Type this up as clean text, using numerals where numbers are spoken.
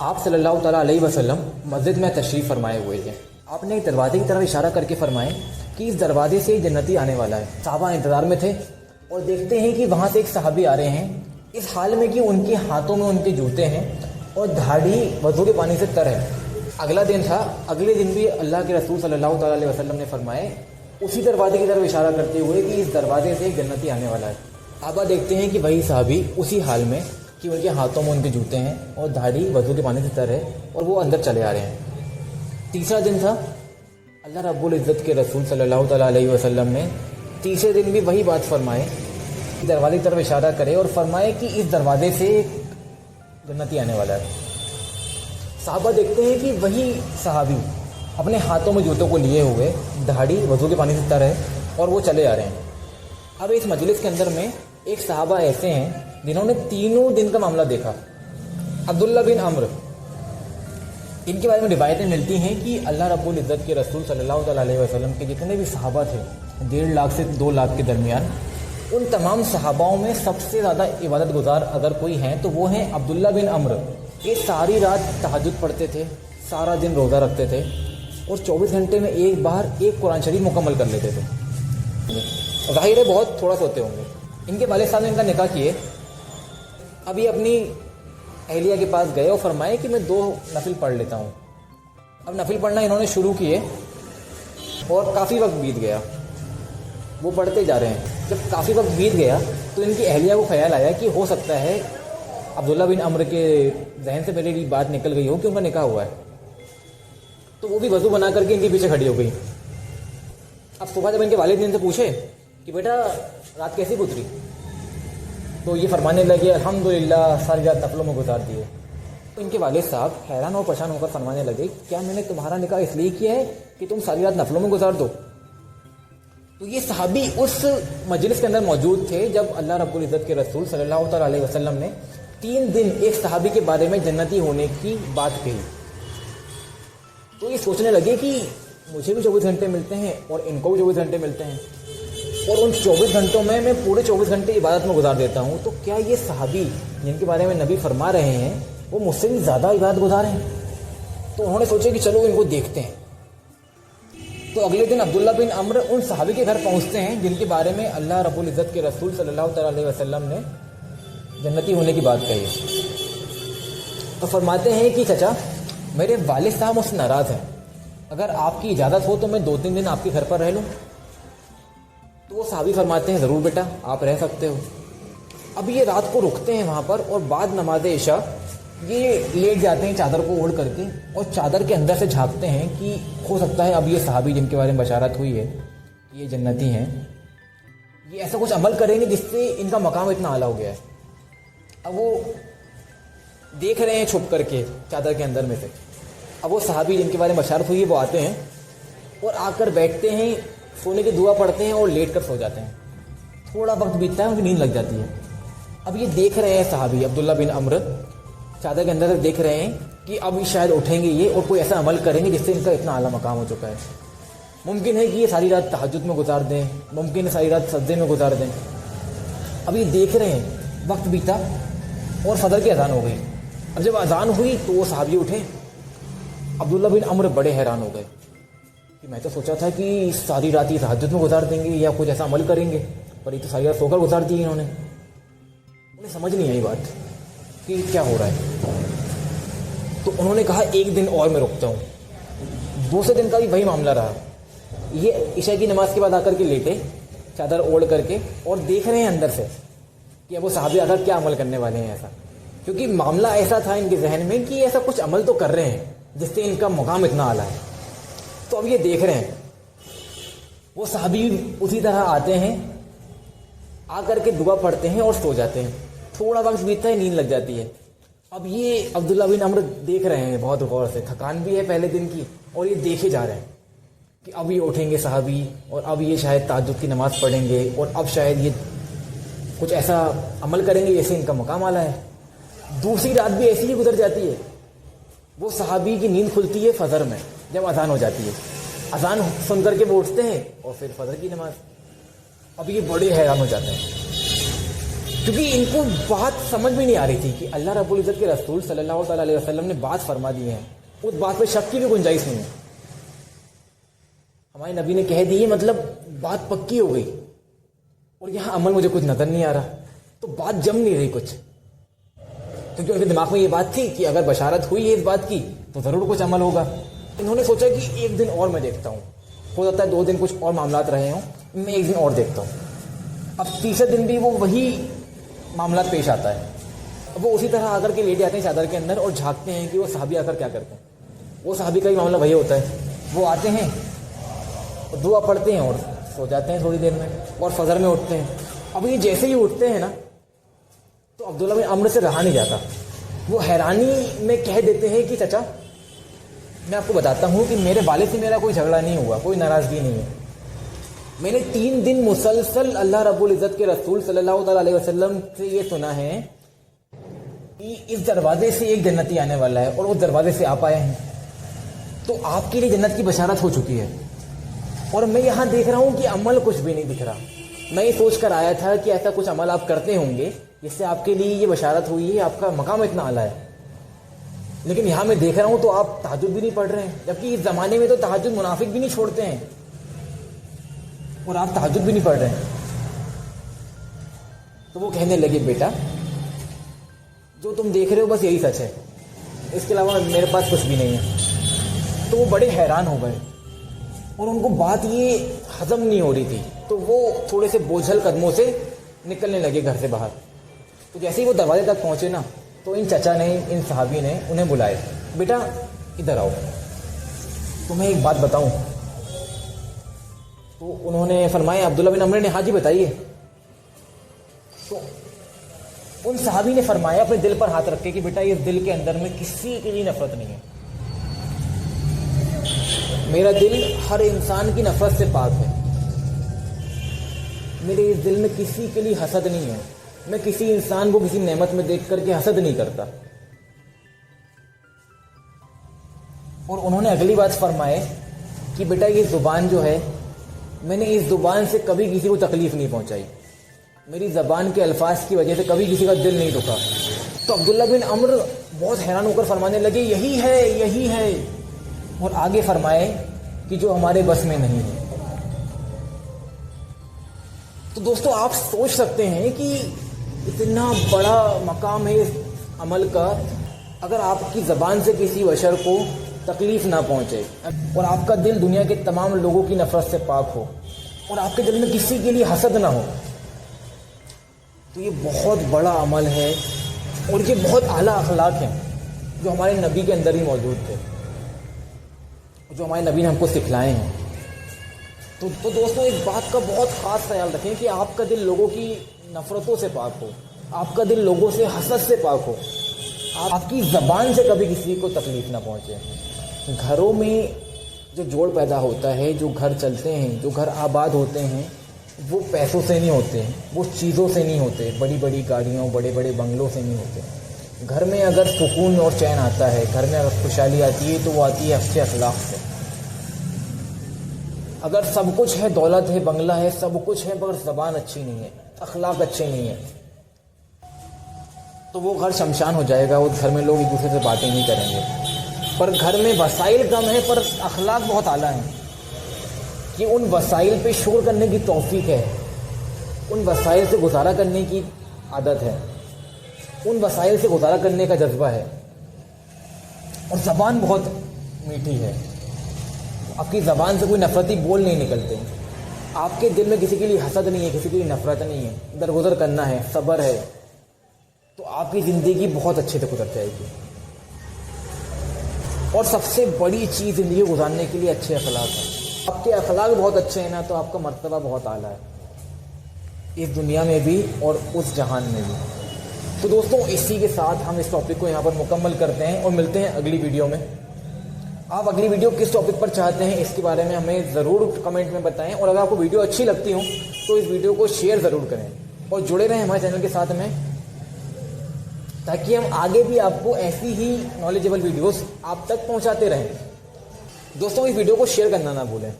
آپ صلی اللہ تعالیٰ علیہ وسلم مسجد میں تشریف فرمائے ہوئے ہیں. آپ نے ایک دروازے کی طرف اشارہ کر کے فرمائے کہ اس دروازے سے جنتی آنے والا ہے. صحابہ انتظار میں تھے اور دیکھتے ہیں کہ وہاں سے ایک صحابی آ رہے ہیں اس حال میں کہ ان کے ہاتھوں میں ان کے جوتے ہیں اور دھاڑی وضو کے پانی سے تر ہے. اگلا دن تھا. اگلے دن بھی اللہ کے رسول صلی اللہ تعالیٰ علیہ وسلم نے فرمائے اسی دروازے کی طرف اشارہ کرتے ہوئے کہ اس دروازے سے ایک جنتی آنے والا ہے. صحابہ دیکھتے ہیں کہ وہی صحابی اسی حال میں کہ ان کے ہاتھوں میں ان کے جوتے ہیں اور دھاڑی وضو کے پانی سے تر ہے اور وہ اندر چلے آ رہے ہیں. تیسرا دن تھا. اللہ رب العزت کے رسول صلی اللہ تعالیٰ علیہ وسلم نے تیسرے دن بھی وہی بات فرمائے, دروازے کی طرف اشارہ کرے اور فرمائے کہ اس دروازے سے جنتی آنے والا ہے. صحابہ دیکھتے ہیں کہ وہی صحابی اپنے ہاتھوں میں جوتوں کو لیے ہوئے دھاڑی وضو کے پانی سے تر ہے اور وہ چلے آ رہے ہیں. اب اس مجلس کے اندر میں ایک صحابہ ایسے ہیں جنہوں نے تینوں دن کا معاملہ دیکھا. عبداللہ بن عمرو, ان کے بارے میں روایتیں ملتی ہیں کہ اللہ رب العزت کے رسول صلی اللہ تعالیٰ علیہ وسلم کے جتنے بھی صحابہ تھے 1.5 لاکھ سے 2 لاکھ کے درمیان, ان تمام صحاباؤں میں سب سے زیادہ عبادت گزار اگر کوئی ہیں تو وہ ہیں عبداللہ بن عمرو. یہ ساری رات تہجد پڑھتے تھے, سارا دن روزہ رکھتے تھے اور 24 گھنٹے میں ایک بار ایک قرآن شریف مکمل کر لیتے تھے. ظاہر ہے بہت تھوڑا سوتے ہوں گے. ان کے والد صاحب نے ان کا نکاح کیے. اب یہ اپنی اہلیہ کے پاس گئے اور فرمائے کہ میں 2 نفل پڑھ لیتا ہوں. اب نفل پڑھنا انہوں نے شروع کیے اور کافی وقت بیت گیا. وہ پڑھتے جا رہے ہیں. جب کافی وقت بیت گیا تو ان کی اہلیہ کو خیال آیا کہ ہو سکتا ہے عبداللہ بن عمرو کے ذہن سے پہلے کی بات نکل گئی ہو کہ ان کا نکاح ہوا ہے. تو وہ بھی وضو بنا کر کے ان کے پیچھے کھڑی ہو گئی. اب صبح جب ان کے والد نے ان سے پوچھے کہ بیٹا رات کیسی گزری, تو یہ فرمانے لگے الحمدللہ ساری رات نفلوں میں گزار دیے. تو ان کے والد صاحب حیران اور پریشان ہو کر فرمانے لگے کیا میں نے تمہارا نکاح اس لیے کیا ہے کہ تم ساری رات نفلوں میں گزار دو؟ تو یہ صحابی اس مجلس کے اندر موجود تھے جب اللہ رب العزت کے رسول صلی اللہ تعالیٰ علیہ وسلم نے 3 دن ایک صحابی کے بارے میں جنتی ہونے کی بات کہی. تو یہ سوچنے لگے کہ مجھے بھی 24 گھنٹے ملتے ہیں اور ان کو بھی 24 گھنٹے ملتے ہیں اور ان 24 گھنٹوں میں پورے 24 گھنٹے عبادت میں گزار دیتا ہوں, تو کیا یہ صحابی جن کے بارے میں نبی فرما رہے ہیں وہ مجھ سے بھی زیادہ عبادت گزار ہیں؟ تو انہوں نے سوچا کہ چلو ان کو دیکھتے ہیں. تو اگلے دن عبداللہ بن عمرو ان صحابی کے گھر پہنچتے ہیں جن کے بارے میں اللہ رب العزت کے رسول صلی اللہ تعالیٰ علیہ وسلم نے جنتی ہونے کی بات کہی. تو فرماتے ہیں کہ چچا میرے والد صاحب مجھ سے ناراض ہیں, اگر آپ کی اجازت ہو تو میں 2-3 دن آپ کے گھر پر رہ لوں. تو وہ صحابی فرماتے ہیں ضرور بیٹا آپ رہ سکتے ہو. اب یہ رات کو رکتے ہیں وہاں پر اور بعد نماز عشاء یہ لیٹ جاتے ہیں چادر کو اوڑھ کر کے اور چادر کے اندر سے جھانکتے ہیں کہ ہو سکتا ہے اب یہ صحابی جن کے بارے میں بشارت ہوئی ہے یہ جنتی ہیں, یہ ایسا کچھ عمل کریں گے جس سے ان کا مقام اتنا اعلیٰ ہو گیا ہے. اب وہ دیکھ رہے ہیں چھپ کر کے چادر کے اندر میں سے. اب وہ صحابی جن کے بارے میں بشارت ہوئی ہے وہ آتے ہیں اور آ کر بیٹھتے ہیں, سونے کی دعا پڑھتے ہیں اور لیٹ کر سو جاتے ہیں. تھوڑا وقت بیتتا ہے ان کی نیند لگ جاتی ہے. اب یہ دیکھ رہے ہیں صحابی عبداللہ بن عمرو چادر کے اندر دیکھ رہے ہیں کہ اب شاید اٹھیں گے یہ اور کوئی ایسا عمل کریں گے جس سے ان کا اتنا اعلیٰ مقام ہو چکا ہے. ممکن ہے کہ یہ ساری رات تہجد میں گزار دیں, ممکن ہے ساری رات سجدے میں گزار دیں. اب یہ دیکھ رہے ہیں, وقت بیتا اور فجر کی اذان ہو گئی. اب جب اذان ہوئی تو وہ صحابی اٹھے. عبداللہ بن عمرو بڑے حیران ہو گئے کہ میں تو سوچا تھا کہ ساری رات یہ تہجد میں گزار دیں گے یا کچھ ایسا عمل کریں گے, پر یہ تو ساری رات سو کر گزار دی انہوں نے. انہیں سمجھ نہیں آئی بات کہ کیا ہو رہا ہے. تو انہوں نے کہا ایک دن اور میں رکتا ہوں. دوسرے دن کا بھی وہی معاملہ رہا. یہ عشاء کی نماز کے بعد آ کر کے لیٹے چادر اوڑھ کر کے اور دیکھ رہے ہیں اندر سے کہ اب وہ صحابی آخر کیا عمل کرنے والے ہیں ایسا, کیونکہ معاملہ ایسا تھا ان کے ذہن میں کہ ایسا کچھ عمل تو کر رہے ہیں جس سے ان کا مقام اتنا اعلیٰ ہے. تو اب یہ دیکھ رہے ہیں. وہ صحابی اسی طرح آتے ہیں, آ کر کے دعا پڑھتے ہیں اور سو جاتے ہیں. تھوڑا وقت بیتتا ہے نیند لگ جاتی ہے. اب یہ عبداللہ بن عمرو دیکھ رہے ہیں بہت غور سے, تھکان بھی ہے پہلے دن کی, اور یہ دیکھے جا رہے ہیں کہ اب یہ اٹھیں گے صحابی اور اب یہ شاید تہجد کی نماز پڑھیں گے اور اب شاید یہ کچھ ایسا عمل کریں گے جیسے ان کا مقام اعلیٰ ہے. دوسری رات بھی ایسی ہی گزر جاتی ہے. وہ صحابی کی نیند کھلتی ہے فجر میں جب اذان ہو جاتی ہے. اذان سن کر کے وہ اٹھتے ہیں اور پھر فجر کی نماز. اب یہ بڑے حیران ہو جاتے ہیں کیونکہ ان کو بات سمجھ میں نہیں آ رہی تھی کہ اللہ رب العزت کے رسول صلی اللہ تعالیٰ علیہ وسلم نے بات فرما دی ہے، اس بات پہ شک کی بھی گنجائش نہیں ہے. ہمارے نبی نے کہہ دی ہے، مطلب بات پکی ہو گئی، اور یہاں عمل مجھے کچھ نظر نہیں آ رہا، تو بات جم نہیں رہی کچھ. کیونکہ ان کے دماغ میں یہ بات تھی کہ اگر بشارت ہوئی ہے اس بات کی تو ضرور کچھ عمل ہوگا. انہوں نے سوچا کہ ایک دن اور میں دیکھتا ہوں، ہو جاتا ہے 2 دن کچھ اور معاملات رہے ہوں، میں ایک دن اور دیکھتا ہوں. اب تیسرے دن بھی وہ وہی معاملات پیش آتا ہے. اب وہ اسی طرح آ کر کے لیٹ جاتے ہیں چادر کے اندر اور جھانکتے ہیں کہ وہ صحابی آ کر کیا کرتے ہیں. وہ صحابی کا بھی معاملہ وہی ہوتا ہے، وہ آتے ہیں دعا پڑھتے ہیں اور سو جاتے ہیں تھوڑی دیر میں، اور فجر میں اٹھتے ہیں. اب یہ جیسے ہی اٹھتے ہیں نا تو عبداللہ بن عمرو سے رہا نہیں جاتا. وہ حیرانی میں کہہ دیتے ہیں کہ چچا میں آپ کو بتاتا ہوں کہ میرے والد سے میرا کوئی جھگڑا نہیں ہوا، کوئی ناراضگی نہیں ہے. میں نے 3 دن مسلسل اللہ رب العزت کے رسول صلی اللہ تعالیٰ علیہ وسلم سے یہ سنا ہے کہ اس دروازے سے ایک جنتی آنے والا ہے، اور اس دروازے سے آپ آئے ہیں، تو آپ کے لیے جنت کی بشارت ہو چکی ہے. اور میں یہاں دیکھ رہا ہوں کہ عمل کچھ بھی نہیں دکھ رہا. میں یہ سوچ کر آیا تھا کہ ایسا کچھ عمل آپ کرتے ہوں گے جس سے آپ کے لیے یہ بشارت ہوئی ہے، آپ کا مقام اتنا اعلیٰ ہے. لیکن یہاں میں دیکھ رہا ہوں تو آپ تہجد بھی نہیں پڑھ رہے ہیں، جبکہ اس زمانے میں تو تہجد منافق بھی نہیں چھوڑتے ہیں، اور آپ تہجد بھی نہیں پڑھ رہے ہیں. تو وہ کہنے لگے بیٹا جو تم دیکھ رہے ہو بس یہی سچ ہے، اس کے علاوہ میرے پاس کچھ بھی نہیں ہے. تو وہ بڑے حیران ہو گئے اور ان کو بات یہ ہضم نہیں ہو رہی تھی. تو وہ تھوڑے سے بوجھل قدموں سے نکلنے لگے گھر سے باہر. تو جیسے ہی وہ دروازے تک پہنچے نا تو ان چچا نے، ان صحابی نے انہیں بلائے، بیٹا ادھر آؤ تمہیں ایک بات بتاؤں. تو انہوں نے فرمایا عبداللہ بن عمرو نے ہاں جی بتائیے. تو ان صحابی نے فرمایا اپنے دل پر ہاتھ رکھ کے کہ بیٹا اس دل کے اندر میں کسی کے لیے نفرت نہیں ہے، میرا دل ہر انسان کی نفرت سے پاک ہے. میرے اس دل میں کسی کے لیے حسد نہیں ہے، میں کسی انسان کو کسی نعمت میں دیکھ کر کے حسد نہیں کرتا. اور انہوں نے اگلی بات فرمائے کہ بیٹا یہ زبان جو ہے، میں نے اس زبان سے کبھی کسی کو تکلیف نہیں پہنچائی، میری زبان کے الفاظ کی وجہ سے کبھی کسی کا دل نہیں دکھا. تو عبداللہ بن عمرو بہت حیران ہو کر فرمانے لگے یہی ہے یہی ہے، اور آگے فرمائے کہ جو ہمارے بس میں نہیں ہے. تو دوستو آپ سوچ سکتے ہیں کہ اتنا بڑا مقام ہے اس عمل کا، اگر آپ کی زبان سے کسی بشر کو تکلیف نہ پہنچے اور آپ کا دل دنیا کے تمام لوگوں کی نفرت سے پاک ہو اور آپ کے دل میں کسی کے لیے حسد نہ ہو، تو یہ بہت بڑا عمل ہے اور یہ بہت اعلیٰ اخلاق ہیں جو ہمارے نبی کے اندر ہی موجود تھے، جو ہمارے نبی نے ہم کو سکھلائے ہیں. تو دوستوں اس بات کا بہت خاص خیال رکھیں کہ آپ کا دل لوگوں کی نفرتوں سے پاک ہو، آپ کا دل لوگوں سے حسد سے پاک ہو، آپ کی زبان سے کبھی کسی کو تکلیف نہ پہنچے. گھروں میں جو جوڑ پیدا ہوتا ہے، جو گھر چلتے ہیں، جو گھر آباد ہوتے ہیں، وہ پیسوں سے نہیں ہوتے، وہ چیزوں سے نہیں ہوتے، بڑی بڑی گاڑیوں بڑے بڑے بنگلوں سے نہیں ہوتے. گھر میں اگر سکون اور چین آتا ہے، گھر میں اگر خوشحالی آتی ہے تو وہ آتی ہے اچھے اخلاق سے. اگر سب کچھ ہے، دولت ہے، بنگلہ ہے، سب کچھ ہے، مگر زبان اچھی نہیں ہے، اخلاق اچھے نہیں ہیں، تو وہ گھر شمشان ہو جائے گا. اس گھر میں لوگ ایک دوسرے سے باتیں نہیں کریں گے. پر گھر میں وسائل کم ہیں پر اخلاق بہت اعلیٰ ہیں کہ ان وسائل پہ شکر کرنے کی توفیق ہے، ان وسائل سے گزارا کرنے کی عادت ہے، ان وسائل سے گزارا کرنے کا جذبہ ہے. اور زبان بہت میٹھی ہے، آپ کی زبان سے کوئی نفرتی بول نہیں نکلتے، آپ کے دل میں کسی کے لیے حسد نہیں ہے، کسی کے لیے نفرت نہیں ہے، درگزر کرنا ہے، صبر ہے، تو آپ کی زندگی بہت اچھے سے گزر جائے گی. اور سب سے بڑی چیز زندگی گزارنے کے لیے اچھے اخلاق ہیں. آپ کے اخلاق بہت اچھے ہیں نا تو آپ کا مرتبہ بہت اعلیٰ ہے، اس دنیا میں بھی اور اس جہان میں بھی. تو دوستوں اسی کے ساتھ ہم اس ٹاپک کو یہاں پر مکمل کرتے ہیں اور ملتے ہیں اگلی ویڈیو میں. آپ اگلی ویڈیو کس ٹاپک پر چاہتے ہیں اس کے بارے میں ہمیں ضرور کمنٹ میں بتائیں، اور اگر آپ کو ویڈیو اچھی لگتی ہوں تو اس ویڈیو کو شیئر ضرور کریں اور جڑے رہیں ہمارے چینل کے ساتھ میں، تاکہ ہم آگے بھی آپ کو ایسی ہی نالجیبل ویڈیوز آپ تک پہنچاتے رہیں. دوستوں اس ویڈیو کو شیئر کرنا نہ بھولیں.